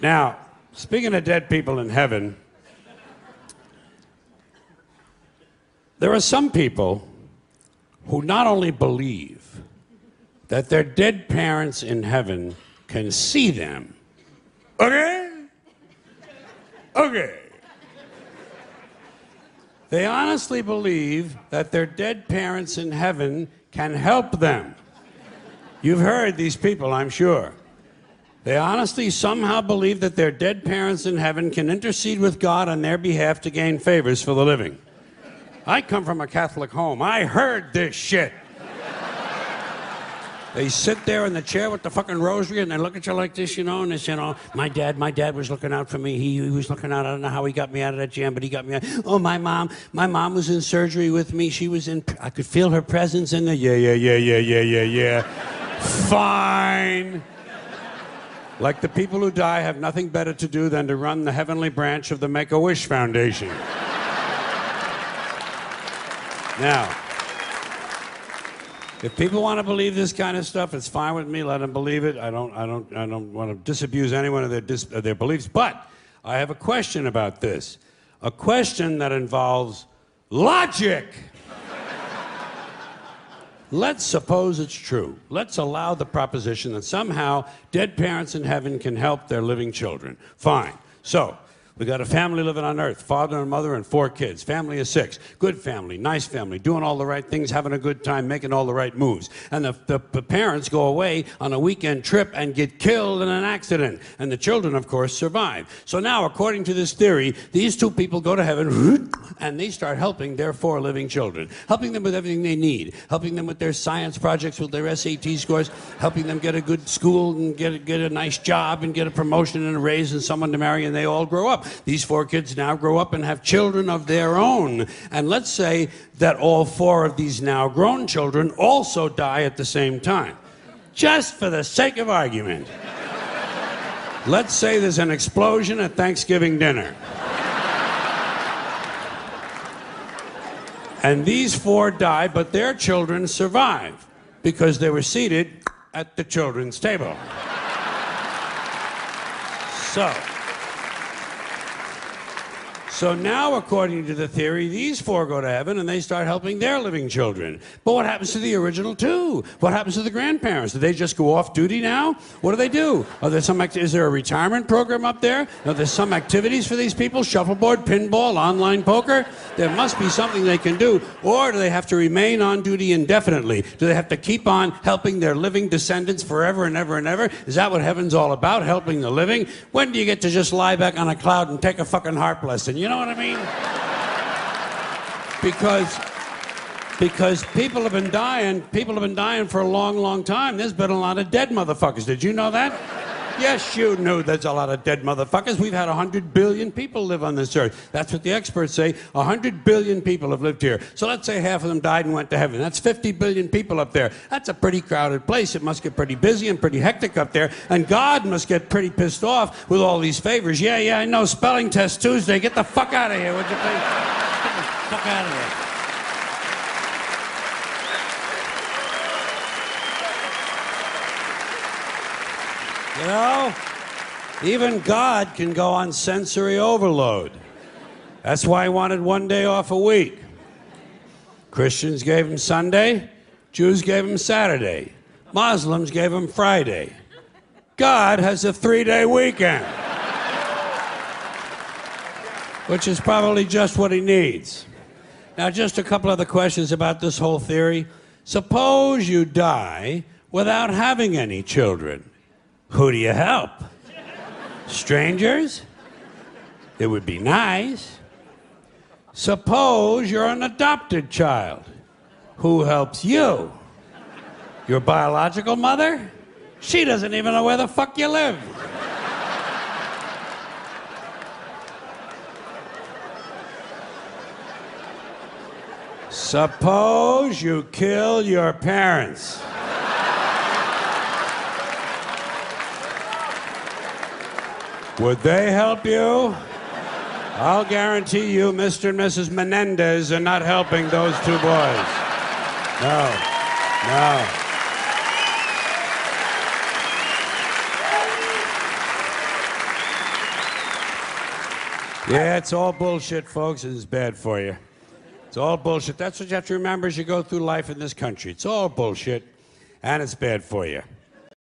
Now, speaking of dead people in heaven, there are some people who not only believe that their dead parents in heaven can see them. Okay? Okay. They honestly believe that their dead parents in heaven can help them. You've heard these people, I'm sure. They honestly somehow believe that their dead parents in heaven can intercede with God on their behalf to gain favors for the living. I come from a Catholic home. I heard this shit. They sit there in the chair with the fucking rosary and they look at you like this, you know, and they say, oh, my dad was looking out for me. He was looking out. I don't know how he got me out of that jam, but he got me out. Oh, my mom was in surgery with me. I could feel her presence in there. Yeah. Fine. Like the people who die have nothing better to do than to run the heavenly branch of the Make-A-Wish Foundation. Now, if people want to believe this kind of stuff, it's fine with me. Let them believe it. I don't want to disabuse anyone of their beliefs. But I have a question about this. A question that involves logic. Let's suppose it's true. Let's allow the proposition that somehow dead parents in heaven can help their living children. Fine. So, we got a family living on earth, father and mother and 4 kids. Family of 6. Good family, nice family, doing all the right things, having a good time, making all the right moves. And the parents go away on a weekend trip and get killed in an accident. And the children, of course, survive. So now, according to this theory, these 2 people go to heaven and they start helping their 4 living children. Helping them with everything they need. Helping them with their science projects, with their SAT scores. Helping them get a good school and get a nice job and get a promotion and a raise and someone to marry, and they all grow up. These 4 kids now grow up and have children of their own. And let's say that all 4 of these now grown children also die at the same time. Just for the sake of argument. Let's say there's an explosion at Thanksgiving dinner. And these 4 die, but their children survive because they were seated at the children's table. So now, according to the theory, these 4 go to heaven and they start helping their living children. But what happens to the original 2? What happens to the grandparents? Do they just go off duty now? What do? Is there a retirement program up there? Are there some activities for these people? Shuffleboard, pinball, online poker? There must be something they can do. Or do they have to remain on duty indefinitely? Do they have to keep on helping their living descendants forever and ever and ever? Is that what heaven's all about, helping the living? When do you get to just lie back on a cloud and take a fucking harp lesson? You know what I mean? Because people have been dying for a long, long time. There's been a lot of dead motherfuckers. Did you know that? Yes, you knew there's a lot of dead motherfuckers. We've had 100 billion people live on this earth. That's what the experts say. 100 billion people have lived here. So let's say half of them died and went to heaven. That's 50 billion people up there. That's a pretty crowded place. It must get pretty busy and pretty hectic up there. And God must get pretty pissed off with all these favors. Yeah, I know. Spelling test Tuesday. Get the fuck out of here, would you please? Get the fuck out of here. You know, even God can go on sensory overload. That's why he wanted 1 day off a week. Christians gave him Sunday, Jews gave him Saturday, Muslims gave him Friday. God has a 3-day weekend, which is probably just what he needs. Now, just a couple other questions about this whole theory. Suppose you die without having any children. Who do you help? Strangers? It would be nice. Suppose you're an adopted child. Who helps you? Your biological mother? She doesn't even know where the fuck you live. Suppose you kill your parents. Would they help you? I'll guarantee you Mr. and Mrs. Menendez are not helping those 2 boys. No. Yeah, it's all bullshit, folks, and it's bad for you. It's all bullshit. That's what you have to remember as you go through life in this country. It's all bullshit, and it's bad for you.